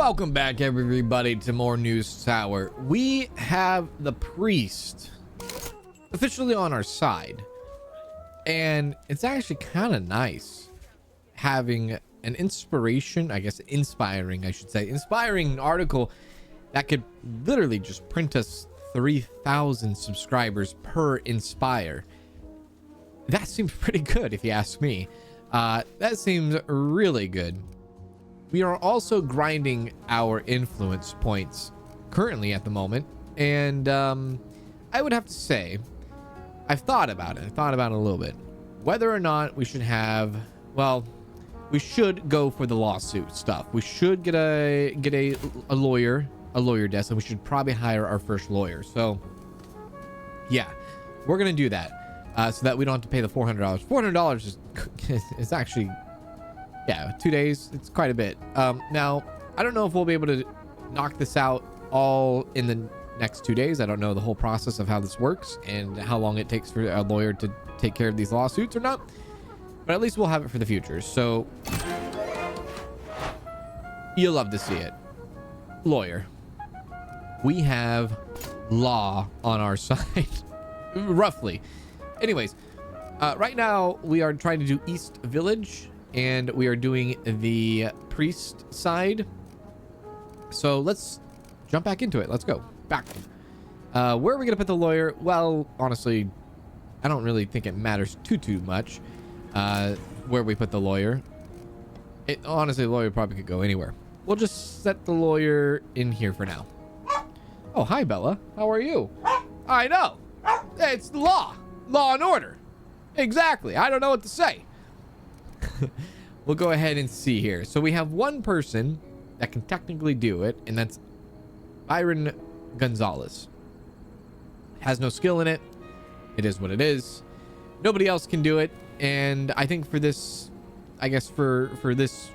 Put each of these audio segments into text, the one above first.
Welcome back, everybody, to more News Tower. We have the priest officially on our side, and it's actually kind of nice having an inspiring article that could literally just print us 3,000 subscribers per inspire. That seems pretty good if you ask me. That seems really good. We are also grinding our influence points currently at the moment, and I would have to say I've thought about it. a little bit, whether or not we should have, well, we should go for the lawsuit stuff. We should get a lawyer desk, and we should probably hire our first lawyer. So yeah, we're gonna do that so that we don't have to pay the $400. $400 is actually, yeah, 2 days. It's quite a bit. Now, I don't know if we'll be able to knock this out all in the next 2 days. I don't know the whole process of how this works and how long it takes for a lawyer to take care of these lawsuits or not. But at least we'll have it for the future. So you'll love to see it. Lawyer. We have law on our side. Roughly. Anyways, right now we are trying to do East Village, and we are doing the priest side. So let's jump back into it. Let's go back. Where are we gonna put the lawyer? Well, honestly, I don't really think it matters too much where we put the lawyer. Honestly, the lawyer probably could go anywhere. We'll just set the lawyer in here for now. Oh, hi, Bella. How are you? I know. It's the law and order. Exactly. I don't know what to say. We'll go ahead and see here. So we have one person that can technically do it, and that's Byron Gonzalez. Has no skill in it. It is what it is. Nobody else can do it, and I think for this, I guess for this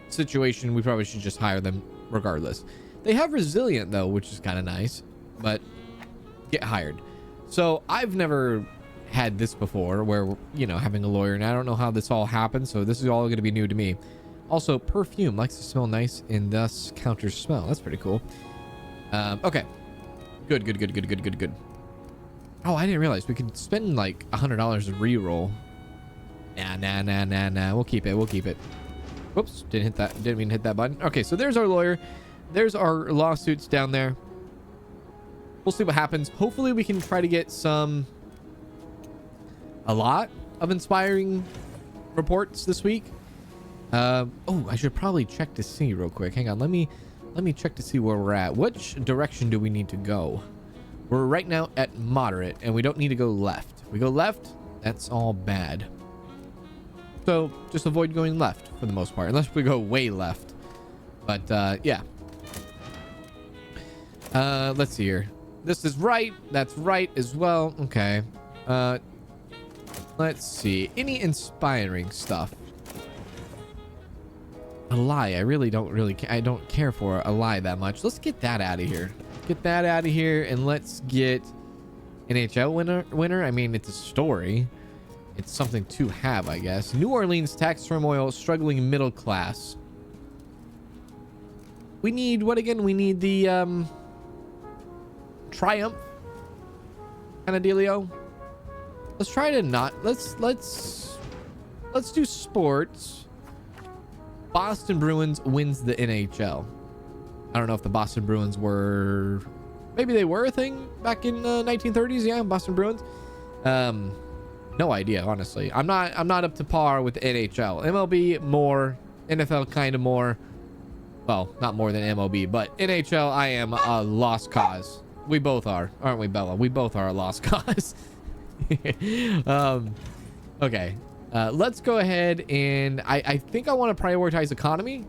situation, we probably should just hire them regardless. They have resilient though, which is kind of nice, but get hired. So I've never had this before where, you know, having a lawyer, and I don't know how this all happens, so this is all going to be new to me. Also, perfume likes to smell nice and thus counters smell. That's pretty cool. Okay, good. Oh, I didn't realize we could spend like $100 to re-roll. Nah, we'll keep it. Whoops, didn't mean to hit that button. Okay, so there's our lawyer. There's our lawsuits down there. We'll see what happens. Hopefully we can try to get a lot of inspiring reports this week. Oh, I should probably check to see real quick. Hang on, let me check to see where we're at. Which direction do we need to go? We're right now at moderate, and we don't need to go left. If we go left, that's all bad. So just avoid going left for the most part, unless we go way left. But yeah. Let's see here. This is right. That's right as well. Okay. Let's see. Any inspiring stuff? A lie. I don't care for a lie that much. Let's get that out of here. And let's get NHL winner. I mean, it's a story. It's something to have, I guess. New Orleans tax turmoil, struggling middle class. We need what again? We need the triumph kind of dealio. Let's try to not. Let's do sports. Boston Bruins wins the NHL. I don't know if the Boston Bruins were, maybe they were a thing back in 1930s. Yeah, Boston Bruins. No idea, honestly. I'm not up to par with the NHL. MLB more, NFL kind of more. Well, not more than MLB, but NHL I am a lost cause. We both are, aren't we, Bella? We both are a lost cause. Okay. Let's go ahead and I think I want to prioritize economy.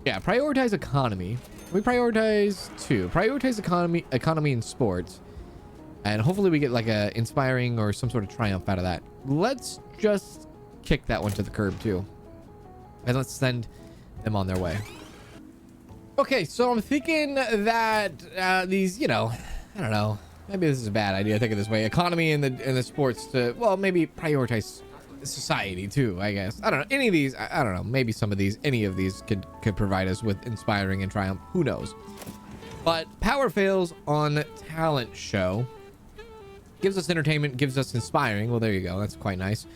Yeah, prioritize economy. We prioritize economy and sports. And hopefully we get like a inspiring or some sort of triumph out of that. Let's just kick that one to the curb too. And let's send them on their way. Okay, so I'm thinking that these, you know, I don't know. Maybe this is a bad idea. Think of it this way: economy and the sports to, well, maybe prioritize society too, I guess. I don't know. Any of these, I don't know. Maybe some of these, any of these could provide us with inspiring and triumph. Who knows? But power fails on talent show. Gives us entertainment, gives us inspiring. Well, there you go. That's quite nice.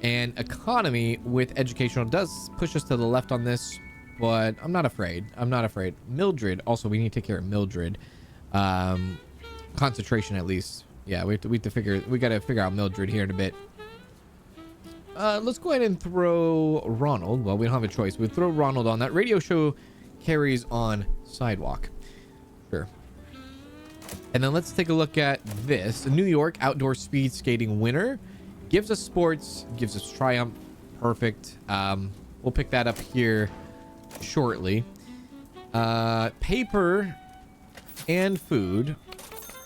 And economy with educational does push us to the left on this, but I'm not afraid. I'm not afraid. Mildred. Also, we need to take care of Mildred. Concentration, at least. Yeah, we got to figure out Mildred here in a bit. Let's go ahead and throw Ronald. Well, we don't have a choice. We throw Ronald on that. Radio show carries on sidewalk. Sure. And then let's take a look at this. New York outdoor speed skating winner. Gives us sports, gives us triumph. Perfect. We'll pick that up here shortly. Paper and food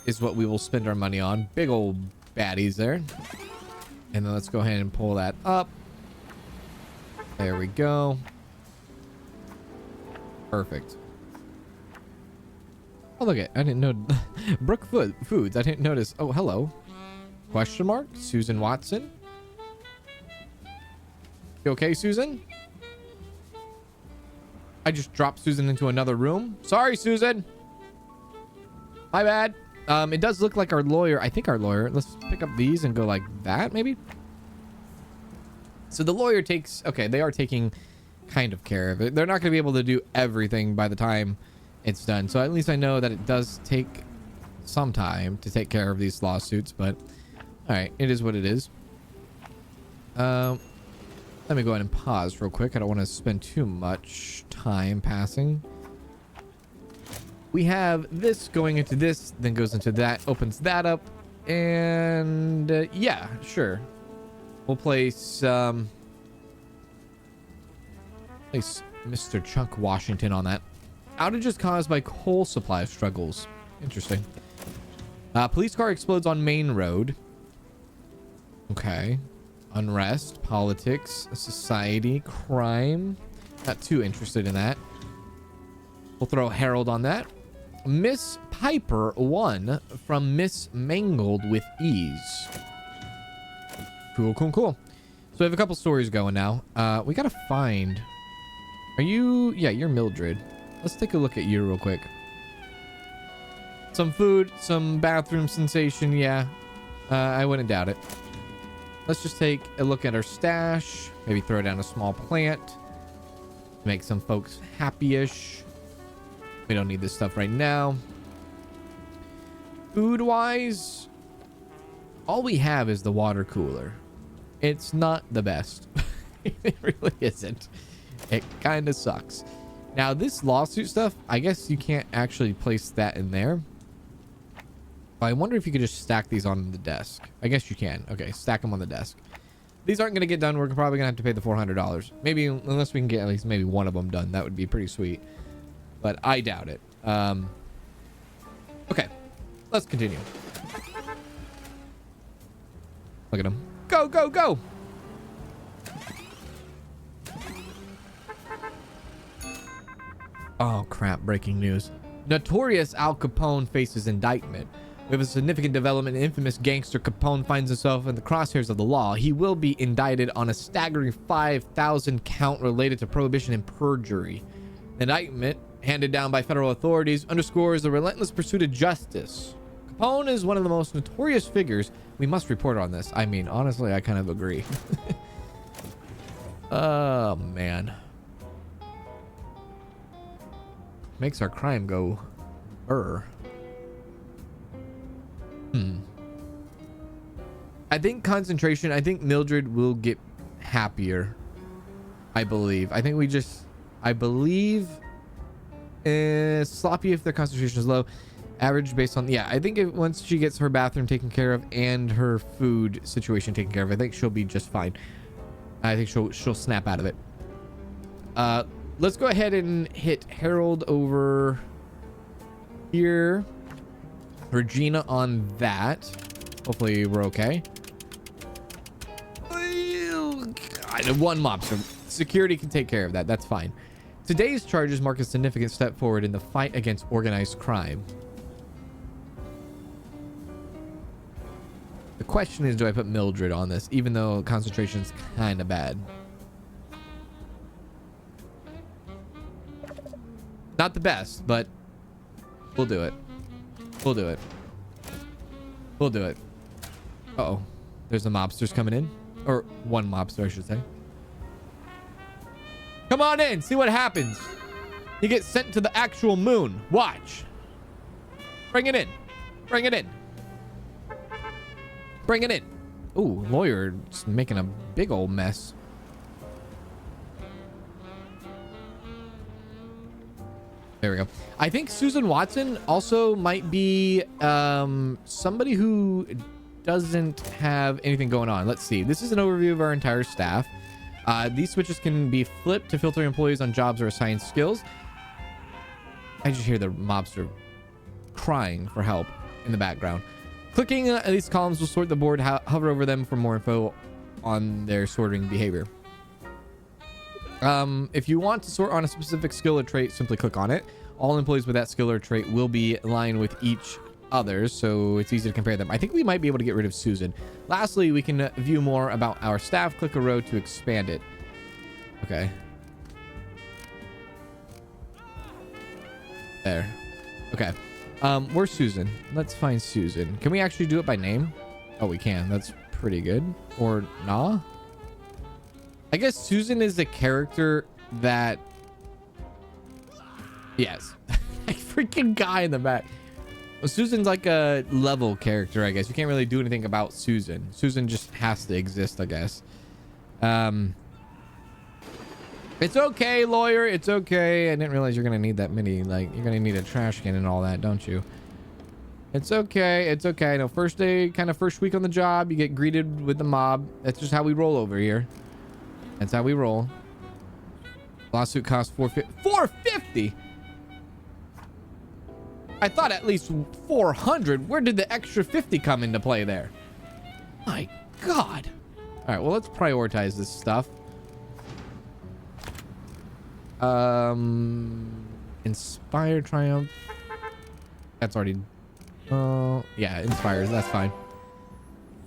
is what we will spend our money on. Big old baddies there. And then let's go ahead and pull that up. There we go. Perfect. Oh, look at, I didn't know. Brook Foods. I didn't notice. Oh, hello. Question mark. Susan Watson. You okay, Susan? I just dropped Susan into another room. Sorry, Susan. My bad. It does look like our lawyer. I think our lawyer. Let's pick up these and go like that, maybe. So the lawyer takes. Okay, they are taking kind of care of it. They're not going to be able to do everything by the time it's done. So at least I know that it does take some time to take care of these lawsuits. But all right, it is what it is. Let me go ahead and pause real quick. I don't want to spend too much time passing. We have this going into this, then goes into that, opens that up, and yeah, sure. We'll place Mr. Chunk Washington on that. Outages caused by coal supply struggles. Interesting. Police car explodes on main road. Okay. Unrest, politics, society, crime. Not too interested in that. We'll throw Harold on that. Miss Piper won from Miss Mangled with ease. Cool, cool, cool. So we have a couple stories going now. We gotta find... Are you... Yeah, you're Mildred. Let's take a look at you real quick. Some food, some bathroom sensation, yeah. I wouldn't doubt it. Let's just take a look at our stash. Maybe throw down a small plant. Make some folks happy-ish. We don't need this stuff right now. Food-wise, all we have is the water cooler. It's not the best. It really isn't. It kind of sucks. Now, this lawsuit stuff, I guess you can't actually place that in there. I wonder if you could just stack these on the desk. I guess you can. Okay, stack them on the desk. These aren't going to get done. We're probably going to have to pay the $400. Maybe, unless we can get at least maybe one of them done. That would be pretty sweet. But I doubt it. Okay, let's continue. Look at him. Go, go, go! Oh, crap. Breaking news. Notorious Al Capone faces indictment. With a significant development, infamous gangster Capone finds himself in the crosshairs of the law. He will be indicted on a staggering 5,000 count related to prohibition and perjury. The indictment, handed down by federal authorities, underscores the relentless pursuit of justice. Capone is one of the most notorious figures. We must report on this. I mean, honestly, I kind of agree. Oh, man. Makes our crime go burr. I think concentration. I think Mildred will get happier. I believe. I think we just... I believe... sloppy if their concentration is low. Average based on... Yeah, I think once she gets her bathroom taken care of and her food situation taken care of, I think she'll be just fine. I think she'll snap out of it. Let's go ahead and hit Harold over here. Regina on that. Hopefully we're okay. God, one mob. So security can take care of that. That's fine. Today's charges mark a significant step forward in the fight against organized crime. The question is, do I put Mildred on this, even though concentration's kind of bad? Not the best, but we'll do it. We'll do it. We'll do it. Uh-oh. There's the mobsters coming in. Or one mobster, I should say. Come on in. See what happens. You get sent to the actual moon. Watch. Bring it in. Bring it in. Bring it in. Ooh, lawyer's making a big old mess. There we go. I think Susan Watson also might be somebody who doesn't have anything going on. Let's see. This is an overview of our entire staff. These switches can be flipped to filter employees on jobs or assigned skills. I just hear the mobster crying for help in the background. Clicking these columns will sort the board. Hover over them for more info on their sorting behavior. If you want to sort on a specific skill or trait, simply click on it. All employees with that skill or trait will be aligned with each other, so it's easy to compare them. I think we might be able to get rid of Susan. Lastly, we can view more about our staff. Click a row to expand it. Okay. There. Okay. Where's Susan? Let's find Susan. Can we actually do it by name? Oh, we can. That's pretty good. Or nah? I guess Susan is a character that... Yes. Like freaking guy in the back. Well, Susan's like a level character, I guess. You can't really do anything about Susan. Susan just has to exist, I guess. It's okay, lawyer. It's okay. I didn't realize you're going to need that many. Like, you're going to need a trash can and all that, don't you? It's okay. It's okay. No, first day, kind of first week on the job, you get greeted with the mob. That's just how we roll over here. That's how we roll. Lawsuit costs $450. I thought at least 400. Where did the extra 50 come into play there? My God. All right, well, let's prioritize this stuff. Inspire, triumph. That's already... yeah, inspires. That's fine.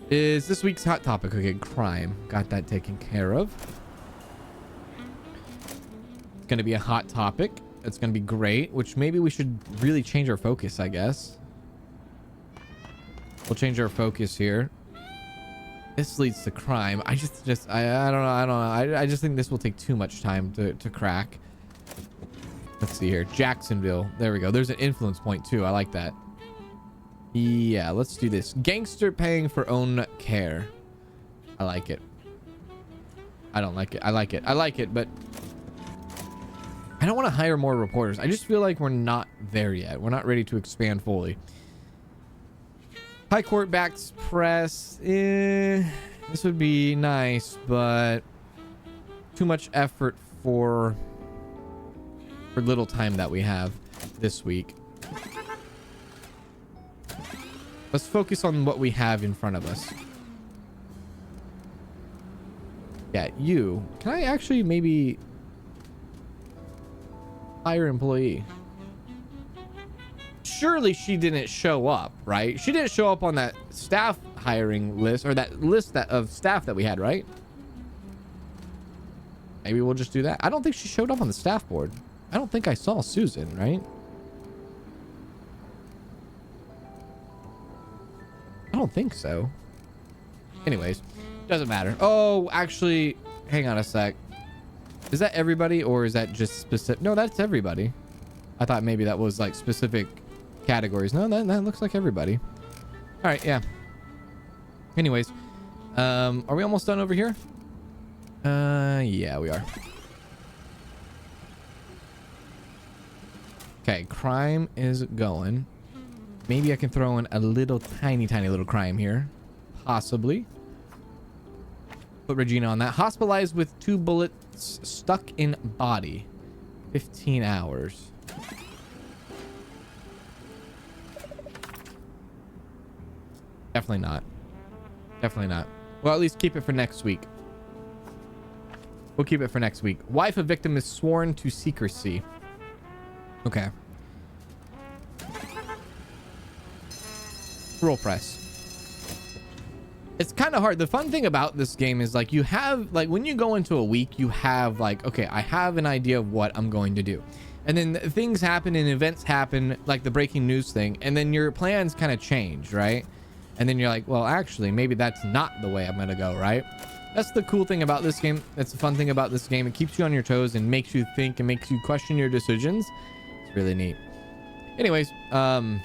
Is this week's hot topic? Okay, crime. Got that taken care of. It's going to be a hot topic. It's going to be great, which maybe we should really change our focus, I guess. We'll change our focus here. This leads to crime. I don't know. I just think this will take too much time to crack. Let's see here. Jacksonville. There we go. There's an influence point too. I like that. Yeah, let's do this. Gangster paying for own care. I like it. I don't like it. I like it. I like it, but I don't want to hire more reporters. I just feel like we're not there yet. We're not ready to expand fully. High court backs press. This would be nice, but too much effort for little time that we have this week. Let's focus on what we have in front of us. Yeah, you. Can I actually maybe hire employee? Surely she didn't show up, right? She didn't show up on that staff hiring list, or that list of staff that we had, right? Maybe we'll just do that. I don't think she showed up on the staff board. I don't think I saw Susan, right? I don't think so. Anyways, doesn't matter. Oh, actually, hang on a sec. Is that everybody, or is that just specific? No, that's everybody. I thought maybe that was like specific categories. No, that looks like everybody. All right, yeah. Anyways, are we almost done over here? Yeah, we are. Okay, crime is going. Maybe I can throw in a little tiny little crime here. Possibly. Put Regina on that. Hospitalized with 2 bullets stuck in body. 15 hours. Definitely not. Definitely not. Well, at least keep it for next week. We'll keep it for next week. Wife of victim is sworn to secrecy. Okay. Roll press. It's kind of hard. The fun thing about this game is like you have like when you go into a week, you have like, okay, I have an idea of what I'm going to do. And then things happen and events happen, like the breaking news thing. And then your plans kind of change, right? And then you're like, well, actually, maybe that's not the way I'm going to go, right? That's the cool thing about this game. That's the fun thing about this game. It keeps you on your toes and makes you think and makes you question your decisions. It's really neat. Anyways, nothing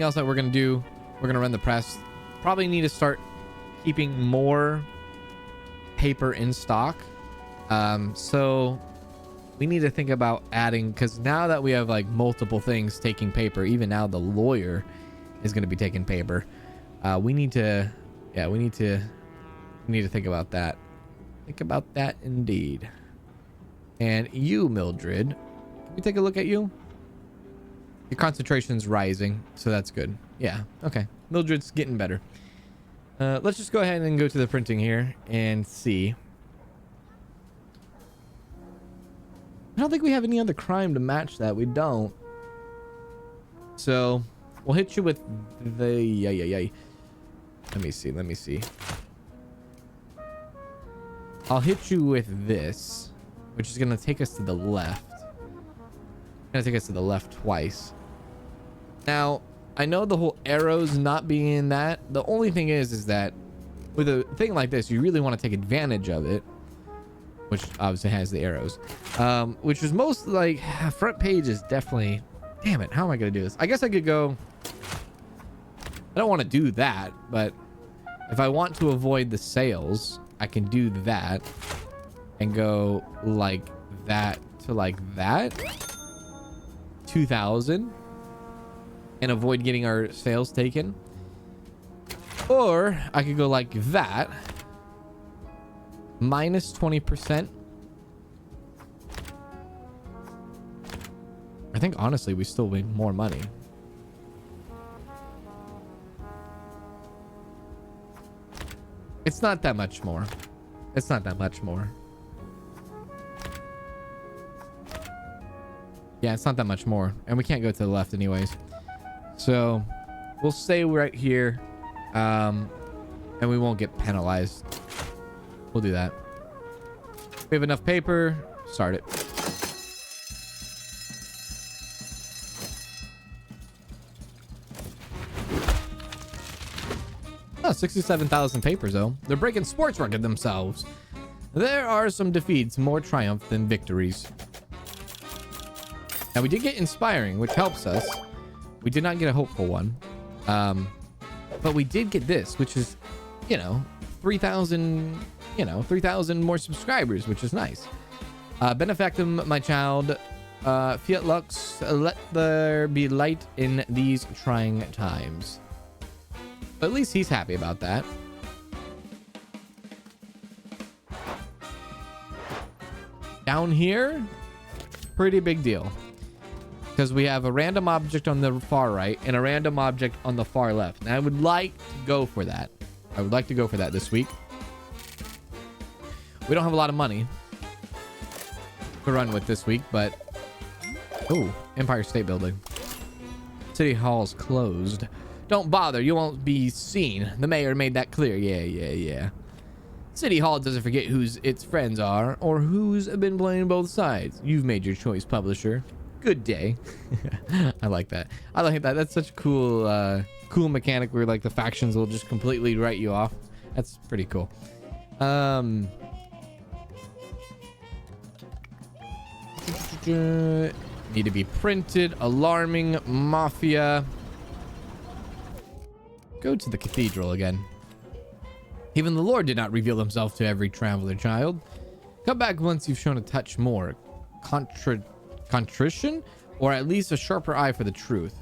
else that we're going to do. We're going to run the press. Probably need to start keeping more paper in stock. So we need to think about adding, because now that we have like multiple things taking paper, even now the lawyer is going to be taking paper. We need to think about that. Think about that indeed. And you, Mildred, can we take a look at you? Your concentration's rising, so that's good. Yeah, okay. Mildred's getting better. Let's just go ahead and go to the printing here and see. I don't think we have any other crime to match that. We don't. So we'll hit you with the Let me see. I'll hit you with this, which is gonna take us to the left. Gonna take us to the left twice. Now, I know the whole arrows not being in that. The only thing is that with a thing like this, you really want to take advantage of it, which obviously has the arrows, which is most like front page is definitely, damn it. How am I going to do this? I guess I could go, I don't want to do that, but if I want to avoid the sales, I can do that and go like that to like that 2,000 and avoid getting our sales taken. Or I could go like that minus 20%. I think honestly we still make more money. It's not that much more. It's not that much more. Yeah, it's not that much more. And we can't go to the left anyways. So we'll stay right here. And we won't get penalized. We'll do that. We have enough paper. Start it. Oh, 67,000 papers though. They're breaking sports record themselves. There are some defeats more triumph than victories. Now we did get inspiring, which helps us. We did not get a hopeful one. But we did get this, which is, 3,000, 3,000 more subscribers, which is nice. Benefactum, my child. Fiat Lux, let there be light in these trying times. But at least he's happy about that. Down here, pretty big deal. Because we have a random object on the far right and a random object on the far left. And I would like to go for that. I would like to go for that this week. We don't have a lot of money to run with this week, but... Oh, Empire State Building. City Hall's closed. Don't bother, you won't be seen. The mayor made that clear. Yeah. City Hall doesn't forget who's its friends are or who's been playing both sides. You've made your choice, publisher. Good day. I like that. I like that. That's such a cool cool mechanic where like the factions will just completely write you off. That's pretty cool. Need to be printed. Alarming. Mafia. Go to the cathedral again. Even the Lord did not reveal himself to every traveler child. Come back once you've shown a touch more contrition, or at least a sharper eye for the truth.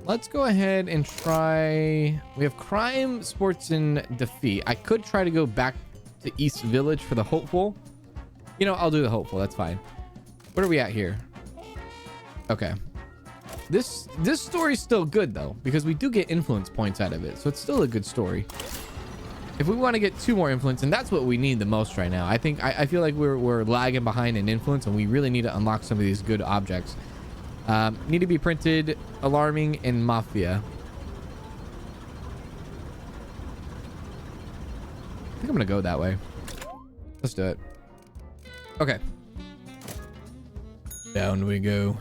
Let's go ahead and try. We have crime, sports, and defeat. I could try to go back to East Village for the hopeful. I'll do the hopeful. That's fine. What are we at here? Okay. This story's still good though, because we do get influence points out of it, so it's still a good story. If we want to get 2 more influence, and that's what we need the most right now. I think I feel like we're lagging behind in influence, and we really need to unlock some of these good objects. Need to be printed, alarming, and mafia. think I'm gonna go that way. Let's do it. Okay. Down we go.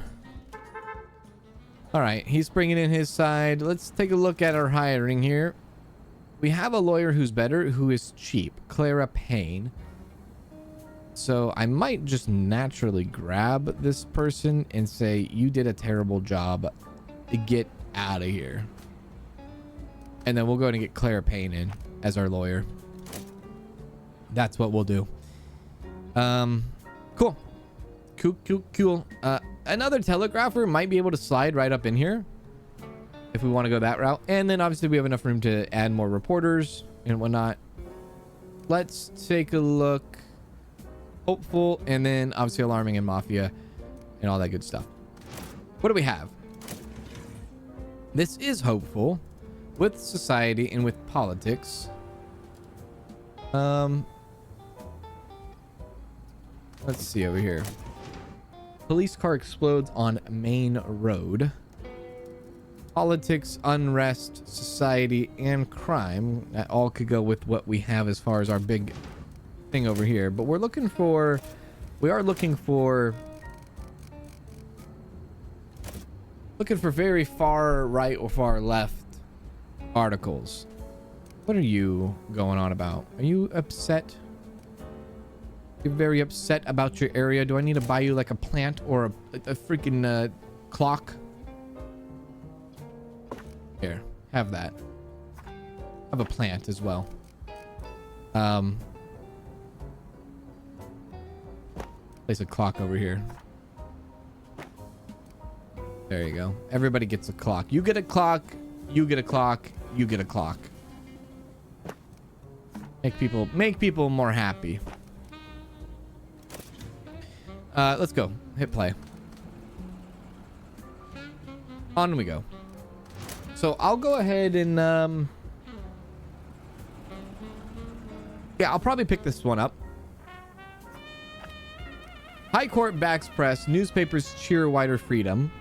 All right, he's bringing in his side. Let's take a look at our hiring here. We have a lawyer who's better, who is cheap, Clara Payne. So I might just naturally grab this person and say, you did a terrible job. Get out of here. And then we'll go ahead and get Clara Payne in as our lawyer. That's what we'll do. Cool. Cool. Another telegrapher might be able to slide right up in here if we want to go that route. And then obviously we have enough room to add more reporters and whatnot. Let's take a look. Hopeful, and then obviously alarming and mafia and all that good stuff. What do we have? This is hopeful with society and with politics. Let's see over here. Police car explodes on main road. Politics, unrest, society, and crime. That all could go with what we have as far as our big thing over here. But we are looking for very far right or far left articles. What are you going on about? Are you upset? You're very upset about your area. Do I need to buy you like a plant or a freaking clock? Here, have that. Have a plant as well. Place a clock over here. There you go. Everybody gets a clock. You get a clock. You get a clock. You get a clock. Make people more happy. Let's go. Hit play. On we go. So I'll go ahead and yeah, I'll probably pick this one up. High Court backs press. Newspapers cheer wider freedom.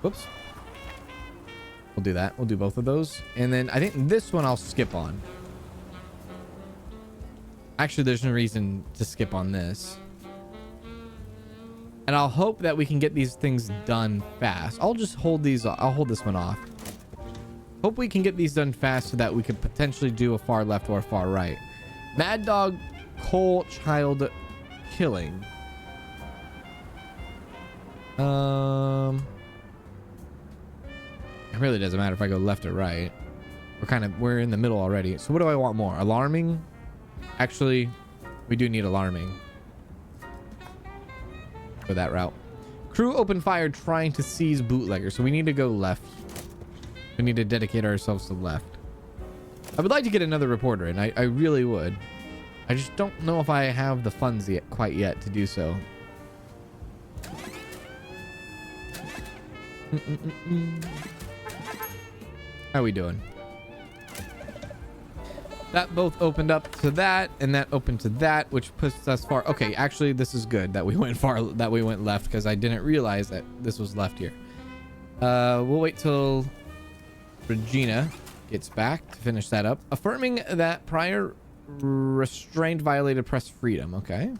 Whoops. We'll do that. We'll do both of those. And then I think this one I'll skip on. Actually, there's no reason to skip on this. And I'll hope that we can get these things done fast. I'll just hold these. I'll hold this one off. Hope we can get these done fast so that we could potentially do a far left or a far right. Mad Dog Cole child killing. It really doesn't matter if I go left or right. We're in the middle already. So what do I want more? Alarming? Actually, we do need alarming. Go that route. Crew opened fire trying to seize bootlegger. So we need to go left. We need to dedicate ourselves to left. I would like to get another reporter in. I really would. I just don't know if I have the funds quite yet to do so. How are we doing? That both opened up to that, and that opened to that, which puts us far. Okay, actually, this is good that we went left, because I didn't realize that this was left here. We'll wait till Regina gets back to finish that up. Affirming that prior restraint violated press freedom. Okay.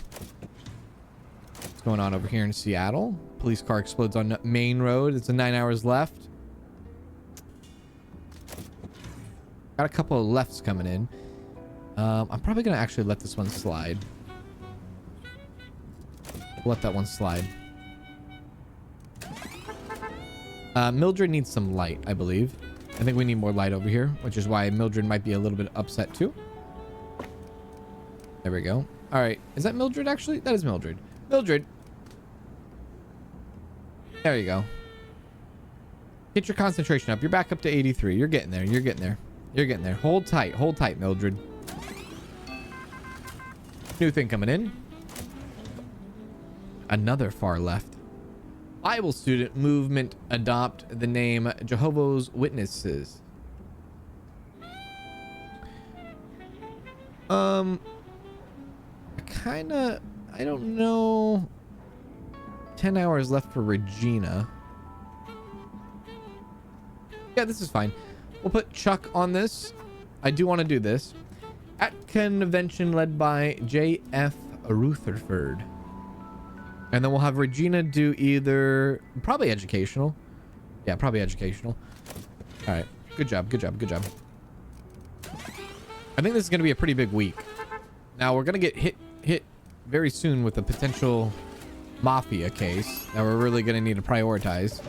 What's going on over here in Seattle? Police car explodes on main road. It's a 9 hours left. Got a couple of lefts coming in. I'm probably going to actually let this one slide. Let that one slide. Mildred needs some light, I believe. I think we need more light over here, which is why Mildred might be a little bit upset too. There we go. All right. Is that Mildred actually? That is Mildred. Mildred. There you go. Get your concentration up. You're back up to 83. You're getting there. You're getting there. You're getting there. Hold tight. Hold tight, Mildred. New thing coming in. Another far left. Bible student movement adopt the name Jehovah's Witnesses. I don't know. 10 hours left for Regina. Yeah, this is fine. We'll put Chuck on this. I do want to do this. at convention led by J.F. Rutherford. And then we'll have Regina do either probably educational. Yeah, probably educational. All right. Good job. Good job. Good job. I think this is going to be a pretty big week. Now we're going to get hit very soon with a potential mafia case that we're really going to need to prioritize.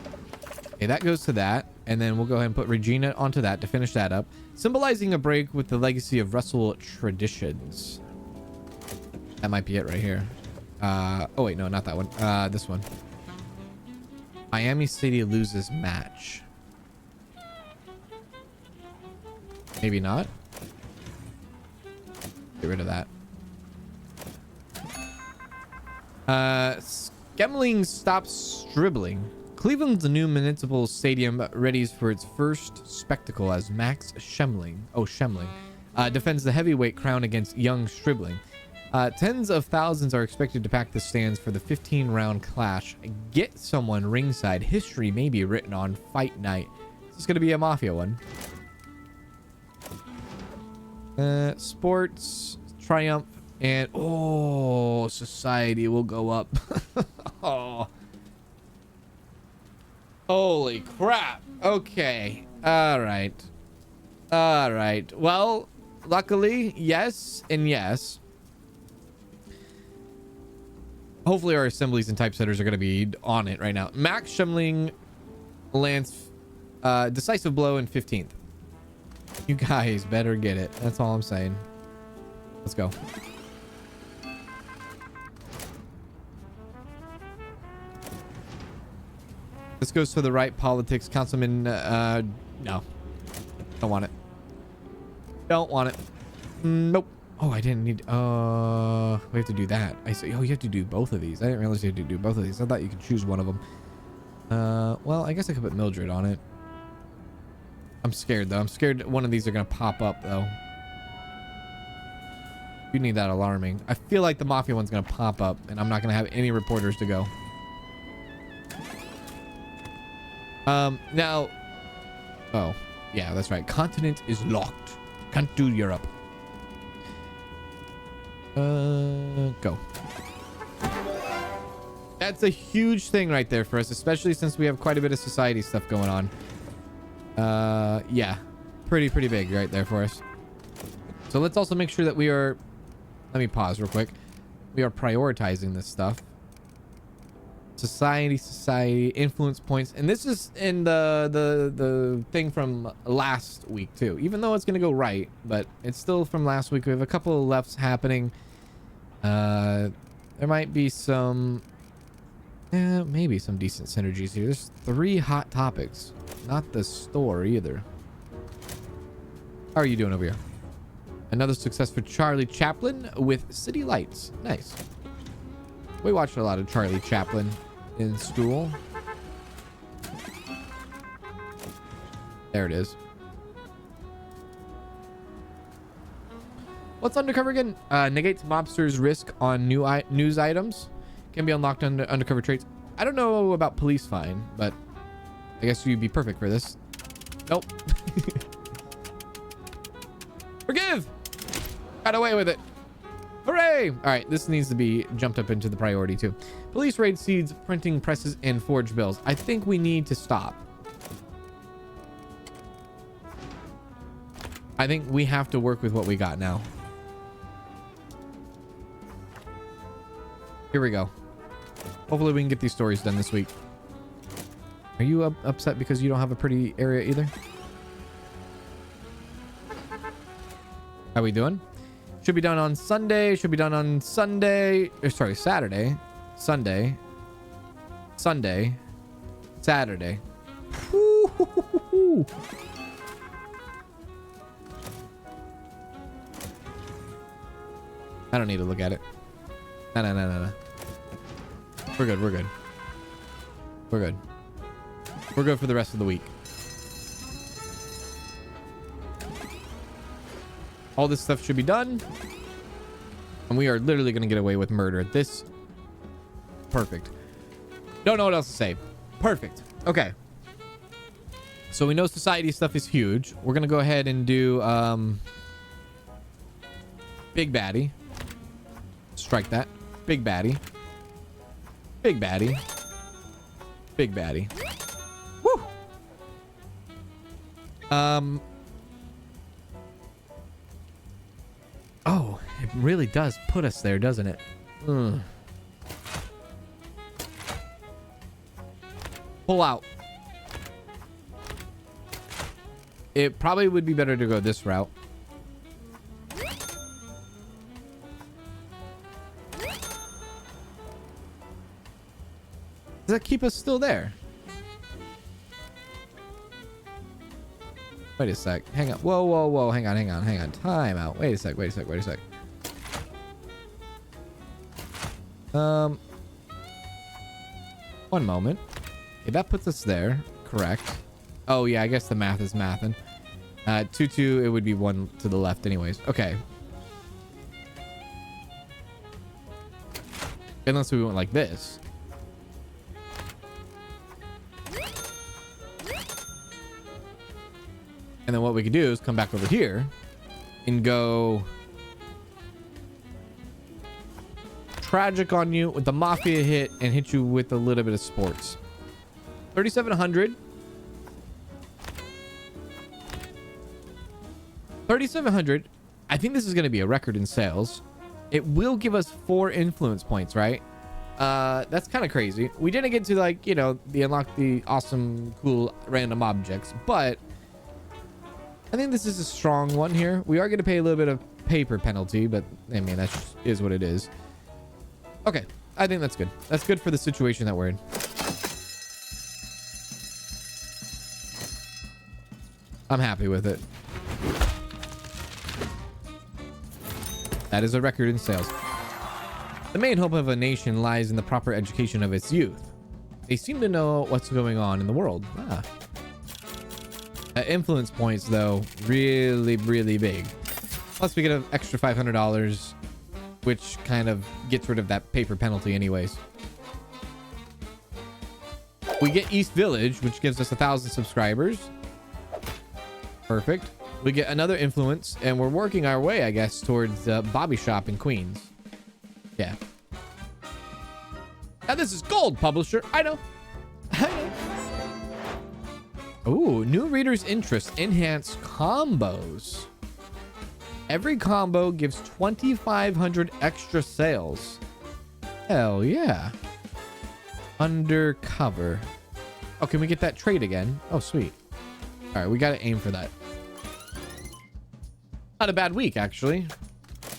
Okay, that goes to that. And then we'll go ahead and put Regina onto that to finish that up. Symbolizing a break with the legacy of Russell traditions. That might be it right here. Oh, wait, no, not that one. This one. Miami City loses match. Maybe not. Get rid of that. Skemling stops dribbling. Cleveland's new municipal stadium readies for its first spectacle as Max Schemling, defends the heavyweight crown against young Stribling. Tens of thousands are expected to pack the stands for the 15-round clash. Get someone ringside. History may be written on fight night. This is going to be a mafia one. Sports, triumph, and society will go up. Oh. Holy crap. Okay. All right. All right. Well, luckily, yes and yes. Hopefully our assemblies and typesetters are going to be on it right now. Max Schemling lands decisive blow in 15th. You guys better get it. That's all I'm saying. Let's go. This goes to the right. Politics. Councilman, no. Don't want it. Don't want it. Nope. Oh, I didn't need... we have to do that. I see. Oh, you have to do both of these. I didn't realize you had to do both of these. I thought you could choose one of them. Well, I guess I could put Mildred on it. I'm scared, though. I'm scared one of these are going to pop up, though. You need that alarming. I feel like the Mafia one's going to pop up, and I'm not going to have any reporters to go. Now... Oh, yeah, that's right. Continent is locked. Can't do Europe. Go. That's a huge thing right there for us, especially since we have quite a bit of society stuff going on. Yeah, pretty big right there for us. So let's also make sure that we are, let me pause real quick. We are prioritizing this stuff. Society, influence points. And this is in the thing from last week too, even though it's going to go right, but it's still from last week. We have a couple of lefts happening. There might be some, maybe some decent synergies here. There's 3 hot topics, not the store either. How are you doing over here? Another success for Charlie Chaplin with City Lights. Nice. We watched a lot of Charlie Chaplin in school. There it is. What's undercover again? Negates mobsters' risk on news items. Can be unlocked under undercover traits. I don't know about police fine, but I guess you'd be perfect for this. Nope. Forgive! Got away with it. Hooray! All right, this needs to be jumped up into the priority too. Police raid seeds, printing presses, and forged bills. I think we need to stop. I think we have to work with what we got now. Here we go. Hopefully we can get these stories done this week. Are you upset because you don't have a pretty area either? How we doing? Should be done on Sunday. Should be done on Sunday. Sorry, Saturday. Sunday. Sunday. Saturday. Woo-hoo-hoo-hoo. I don't need to look at it. No. We're good. We're good. We're good. We're good for the rest of the week. All this stuff should be done. And we are literally going to get away with murder. This. Perfect. Don't know what else to say. Perfect. Okay. So we know society stuff is huge. We're going to go ahead and do Big baddie. Strike that. Big baddie. Big baddie. Big baddie. Woo! Oh, it really does put us there, doesn't it? Pull out. It probably would be better to go this route. Does that keep us still there? Wait a sec. Hang on. Whoa, whoa, whoa. Hang on, hang on, hang on. Time out. Wait a sec, wait a sec, wait a sec. One moment. Okay, that puts us there. Correct. Oh, yeah, I guess the math is mathin'. 2, it would be 1 to the left anyways. Okay. Unless we went like this. And then what we could do is come back over here and go tragic on you with the mafia hit and hit you with a little bit of sports. 3,700. 3,700. I think this is going to be a record in sales. It will give us 4 influence points, right? That's kind of crazy. We didn't get to, like, you know, unlock the awesome, cool, random objects, but I think this is a strong one here. We are going to pay a little bit of paper penalty, but I mean, that just is what it is. Okay, I think that's good. That's good for the situation that we're in. I'm happy with it. That is a record in sales. The main hope of a nation lies in the proper education of its youth. They seem to know what's going on in the world. Influence points, though, really, really big. Plus, we get an extra $500, which kind of gets rid of that paper penalty anyways. We get East Village, which gives us 1,000 subscribers. Perfect. We get another influence, and we're working our way, I guess, towards Bobby Shop in Queens. Yeah. Now, this is gold, publisher. I know. Ooh, new reader's interest. Enhanced combos. Every combo gives 2,500 extra sales. Hell yeah. Undercover. Oh, can we get that trade again? Oh, sweet. All right, we got to aim for that. Not a bad week, actually.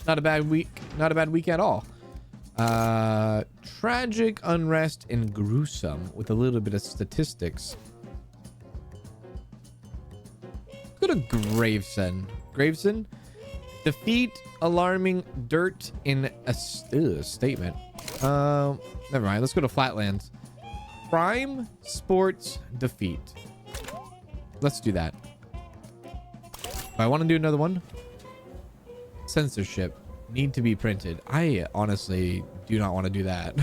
Not a bad week. Not a bad week at all. Tragic, unrest, and gruesome with a little bit of statistics. Go to Gravesend. Gravesend. Defeat alarming dirt in a statement. Never mind. Let's go to Flatlands. Crime, sports, defeat. Let's do that. I want to do another one. Censorship. Need to be printed. I honestly do not want to do that.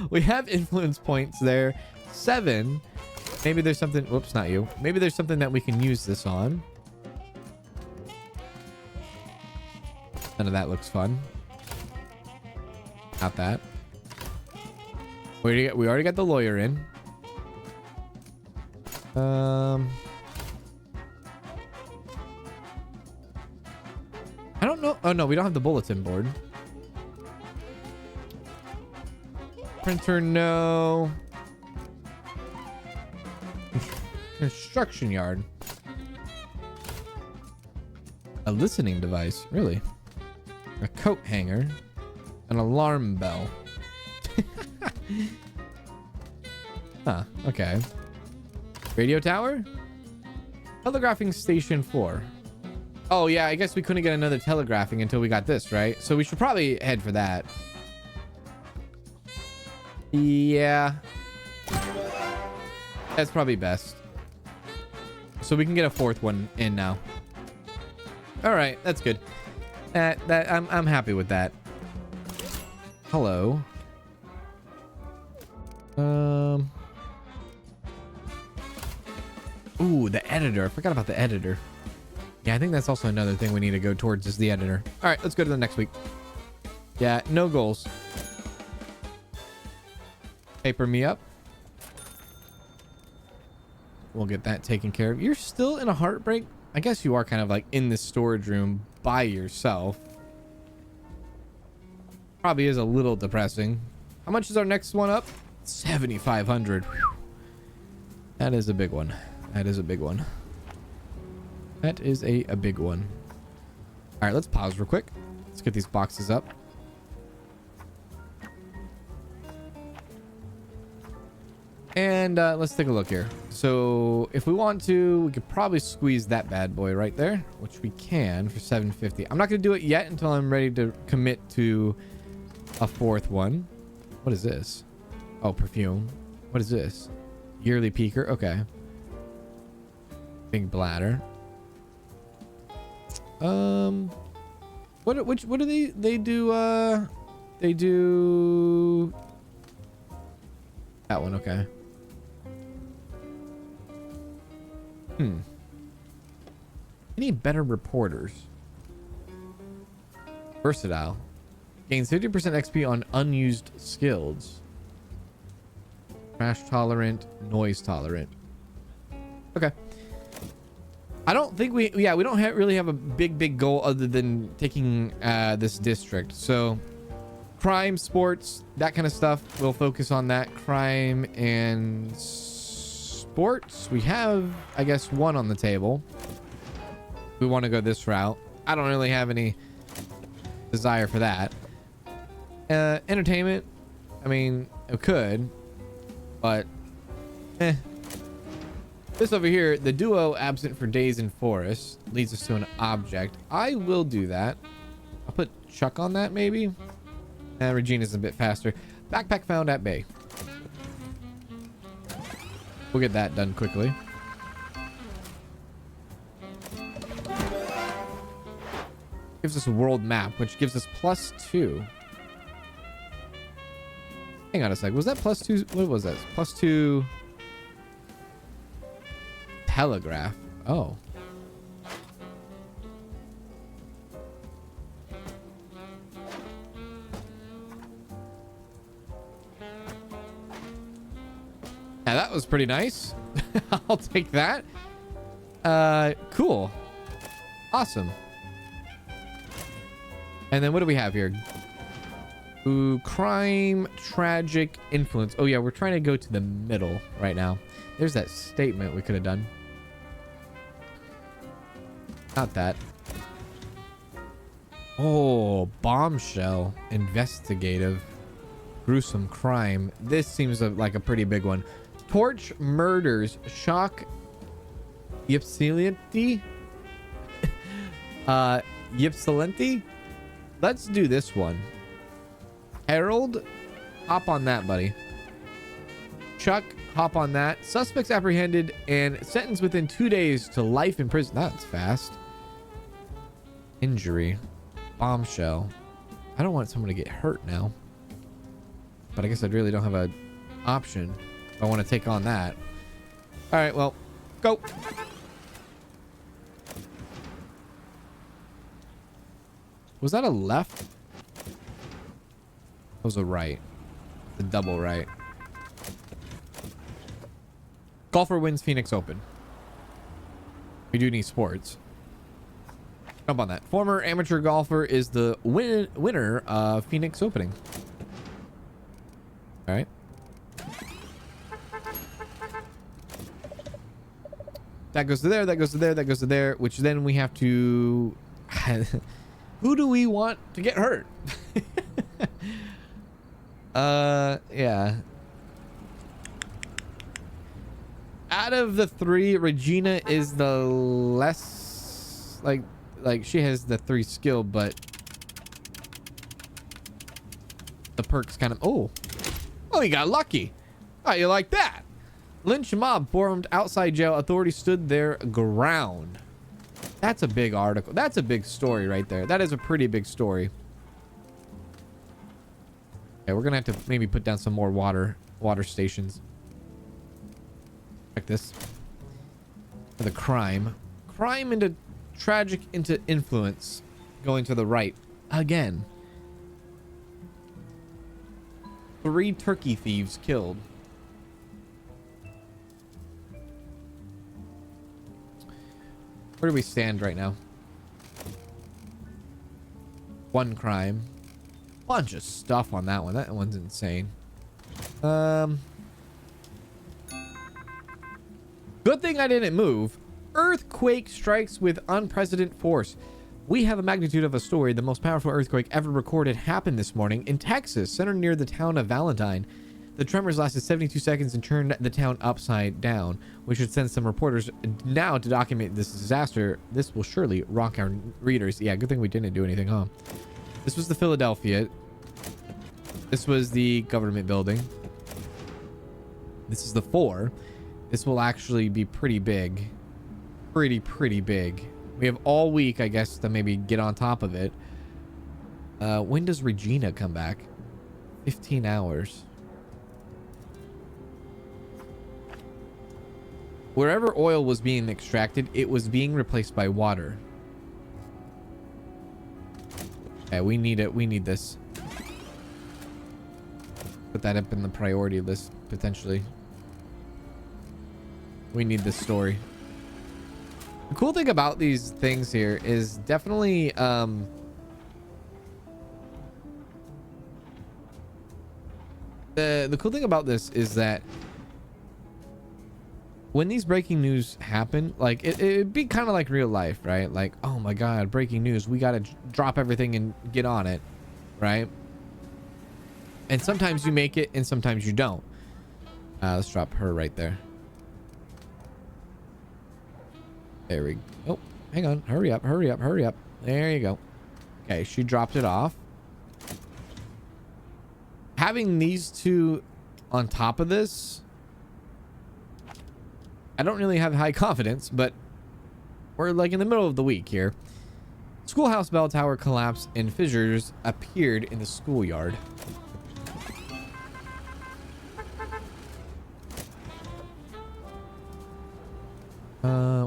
We have influence points there. 7. Maybe there's something. Whoops, not you. Maybe there's something that we can use this on. None of that looks fun. Not that. We already got the lawyer in. I don't know. Oh, no, we don't have the bulletin board. Printer, no. Construction yard. A listening device, really? A coat hanger. An alarm bell. Huh, okay. Radio tower? Telegraphing station 4. Oh, yeah, I guess we couldn't get another telegraphing until we got this, right? So we should probably head for that. Yeah. That's probably best. So we can get a 4th one in now. All right, that's good. I'm happy with that. Hello. Ooh, the editor. I forgot about the editor. Yeah, I think that's also another thing we need to go towards is the editor. All right, let's go to the next week. Yeah, no goals. Paper me up. We'll get that taken care of. You're still in a heartbreak? I guess you are kind of like in the storage room by yourself. Probably is a little depressing. How much is our next one up? 7,500. That is a big one. That is a big one. That is a big one. All right, let's pause real quick. Let's get these boxes up. And let's take a look here. So if we want to, we could probably squeeze that bad boy right there, which we can for 750. I'm not going to do it yet until I'm ready to commit to a fourth one. What is this? Oh, perfume. What is this? Yearly peaker. Okay. Big bladder. What do they do? They do that one. Okay. Any better reporters? Versatile. Gains 50% XP on unused skills. Crash tolerant, noise tolerant. Okay. I don't think we don't really have a big goal other than taking this district. So crime, sports, that kind of stuff. We'll focus on that. Crime and sports. We have, I guess, one on the table. We want to go this route. I don't really have any desire for that. Entertainment. I mean, it could, but this over here, the duo absent for days in forest leads us to an object. I will do that. I'll put Chuck on that maybe. Regina's a bit faster. Backpack found at bay. We'll get that done quickly. Gives us a world map, which gives us +2. Hang on a sec. Was that +2? What was that? +2 telegraph. Oh. Now that was pretty nice. I'll take that. Cool. Awesome. And then what do we have here? Ooh, crime, tragic, influence. Oh yeah, we're trying to go to the middle right now. There's that statement we could have done. Not that. Oh, bombshell, investigative, gruesome crime. This seems like a pretty big one. Torch murders, shock, Ypsilanti, Ypsilanti. Let's do this one. Harold, hop on that, buddy. Chuck, hop on that. Suspects apprehended and sentenced within 2 days to life in prison. That's fast. Injury, bombshell. I don't want someone to get hurt now, but I guess I really don't have an option if I want to take on that. All right, well, go. Was that a left? That was a right. The double right. Golfer wins Phoenix Open. We do need sports. Jump on that. Former amateur golfer is the winner of Phoenix Opening. All right. That goes to there. That goes to there. That goes to there. Which then we have to... Who do we want to get hurt? Yeah. Out of the three, Regina is the less like she has the 3 skill, but the perks kind of... Oh, you got lucky. Oh, you like that? Lynch mob formed outside jail. Authorities stood their ground. That's a big article. That's a big story right there. That is a pretty big story. Okay, we're gonna have to maybe put down some more water stations. Check this. For the crime into tragic into influence going to the right again. 3 turkey thieves killed. Where do we stand right now? 1 crime. Bunch of stuff on that one. That one's insane. Good thing I didn't move. Earthquake strikes with unprecedented force. We have a magnitude of a story. The most powerful earthquake ever recorded happened this morning in Texas, centered near the town of Valentine. The tremors lasted 72 seconds and turned the town upside down. We should send some reporters now to document this disaster. This will surely rock our readers. Yeah, good thing we didn't do anything, huh? This was the Philadelphia. This was the government building. This is the 4. This will actually be pretty big. Pretty big. We have all week, I guess, to maybe get on top of it. When does Regina come back? 15 hours. Wherever oil was being extracted, it was being replaced by water. Okay, we need it. We need this. Put that up in the priority list, potentially. We need this story. The cool thing about these things here is definitely the cool thing about this is that when these breaking news happen, like it'd be kind of like real life, right? Like, oh my god, breaking news, we gotta drop everything and get on it, right? And sometimes you make it and sometimes you don't. Let's drop her right there. There we go. Oh, hang on. Hurry up. There you go. Okay, she dropped it off. Having these 2 on top of this, I don't really have high confidence, but we're like in the middle of the week here. Schoolhouse bell tower collapsed and fissures appeared in the schoolyard.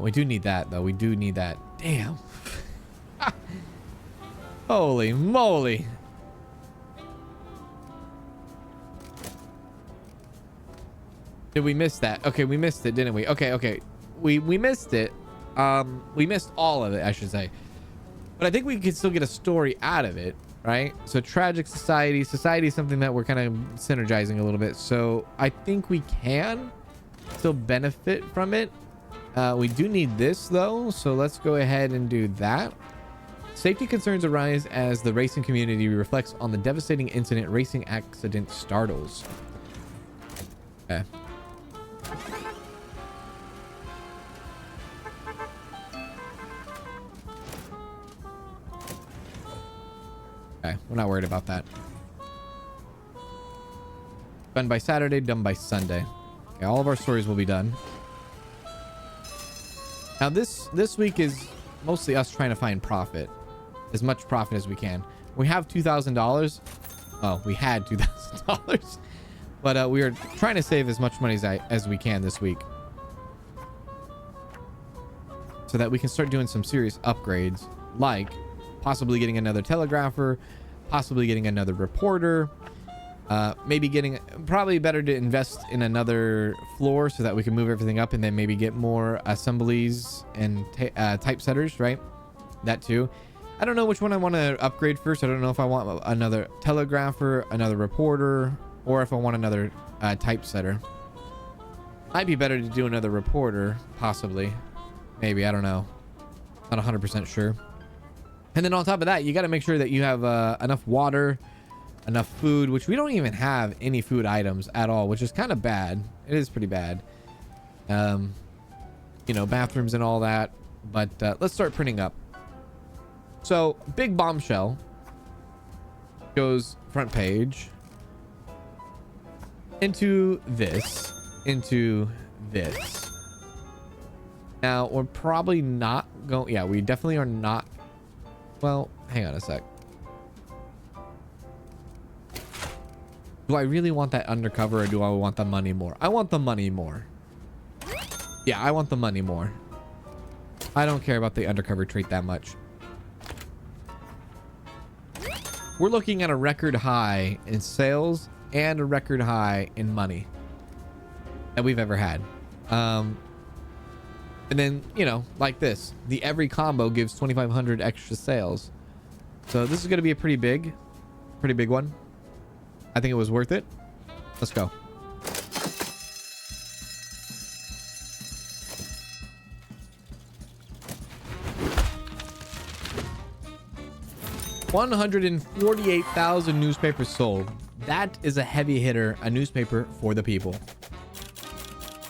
We do need that, though. We do need that. Damn. Holy moly. Did we miss that? Okay, we missed it, didn't we? Okay. We missed it. We missed all of it, I should say. But I think we could still get a story out of it, right? So tragic society. Society is something that we're kind of synergizing a little bit. So I think we can still benefit from it. We do need this, though, so let's go ahead and do that. Safety concerns arise as the racing community reflects on the devastating incident racing accident startles. Okay. Okay, we're not worried about that. Done by Saturday, done by Sunday. Okay, all of our stories will be done. Now this week is mostly us trying to find profit, as much profit as we can. We have $2,000. Oh, we had $2,000, but we are trying to save as much money as we can this week, so that we can start doing some serious upgrades, like possibly getting another telegrapher, possibly getting another reporter. Maybe probably better to invest in another floor so that we can move everything up, and then maybe get more assemblies and typesetters, right? That too. I don't know which one I want to upgrade first. I don't know if I want another telegrapher, another reporter, or if I want another typesetter. Might be better to do another reporter, possibly. Maybe, I don't know. Not 100% sure. And then on top of that, you got to make sure that you have enough water, enough food, which we don't even have any food items at all, which is kind of bad. It is pretty bad. You know, bathrooms and all that. But let's start printing up. So, big bombshell goes front page into this, Now, we're probably not going... Yeah, we definitely are not... Well, hang on a sec. Do I really want that undercover, or do I want the money more? I want the money more. Yeah, I want the money more. I don't care about the undercover trait that much. We're looking at a record high in sales and a record high in money that we've ever had. And then, you know, like this, the every combo gives 2,500 extra sales. So this is going to be a pretty big one. I think it was worth it. Let's go. $148,000 newspapers sold. That is a heavy hitter, a newspaper for the people.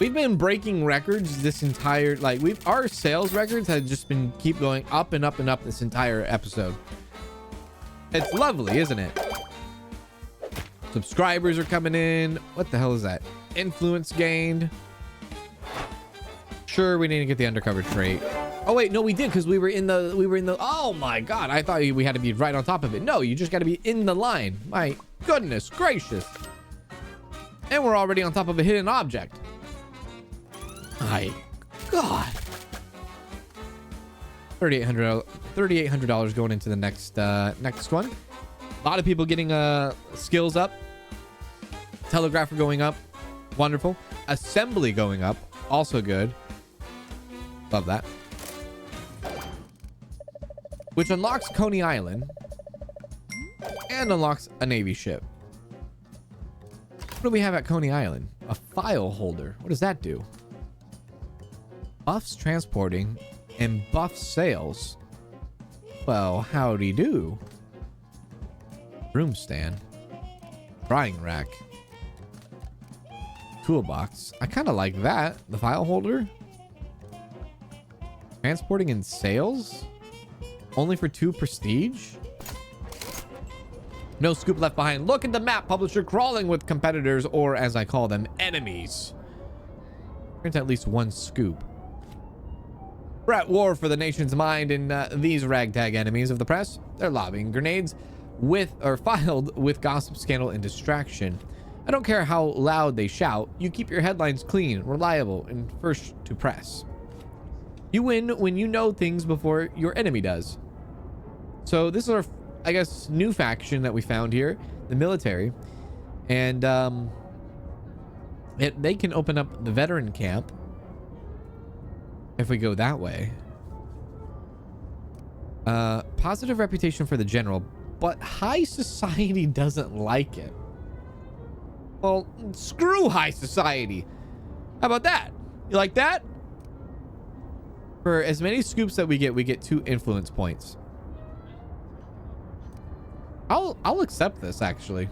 We've been breaking records this entire, like, our sales records have just been keep going up and up and up this entire episode. It's lovely, isn't it? Subscribers are coming in. What the hell is that? Influence gained. Sure, we didn't get the undercover trait. Oh wait, no, we did, because we were in the, oh my God, I thought we had to be right on top of it. No, you just got to be in the line. My goodness gracious. And we're already on top of a hidden object. My God. $3,800 going into the next one. A lot of people getting skills up. Telegrapher going up. Wonderful. Assembly going up. Also good. Love that. Which unlocks Coney Island and unlocks a Navy ship. What do we have at Coney Island? A file holder. What does that do? Buffs transporting and buff sales. Well, howdy do. Room stand. Drying rack. Toolbox. I kind of like that. The file holder. Transporting and sales. Only for 2 prestige? No scoop left behind. Look at the map, publisher crawling with competitors, or as I call them, enemies. Print at least 1 scoop. We're at war for the nation's mind, and these ragtag enemies of the press, they're lobbing grenades filed with gossip, scandal, and distraction. I don't care how loud they shout. You keep your headlines clean, reliable, and first to press. You win when you know things before your enemy does. So this is our, I guess, new faction that we found here, the military. And they can open up the veteran camp if we go that way. Positive reputation for the general, but high society doesn't like it. Well, screw high society. How about that? You like that? For as many scoops that we get 2 influence points. I'll accept this, actually.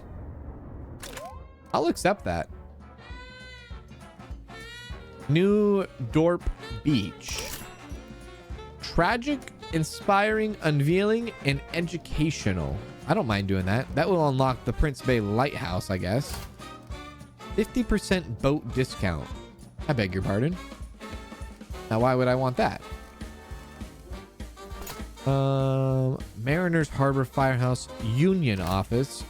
I'll accept that. New Dorp Beach. Tragic, inspiring, unveiling, and educational. I don't mind doing that. That will unlock the Prince Bay Lighthouse, I guess. 50% boat discount. I beg your pardon. Now, why would I want that? Mariners Harbor Firehouse Union Office.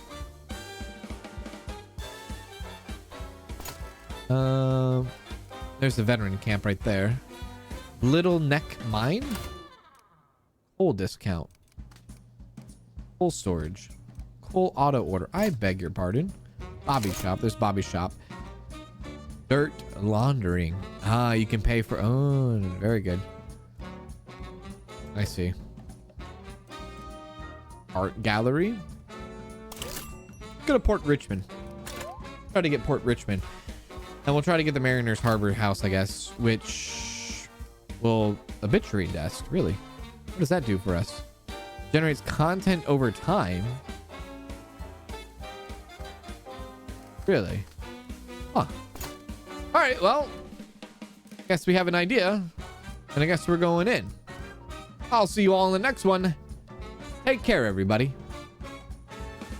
There's the veteran camp right there. Little Neck Mine. Coal discount. Coal storage. Coal auto order. I beg your pardon. Bobby shop. There's Bobby shop. Dirt laundering. Ah, you can pay for. Oh, very good. I see. Art gallery. Go to Port Richmond. Try to get Port Richmond. And we'll try to get the Mariners Harbor House, I guess, which will obituary desk. Really? What does that do for us? Generates content over time. Really? Huh. All right, well, I guess we have an idea, and I guess we're going in. I'll see you all in the next one. Take care, everybody.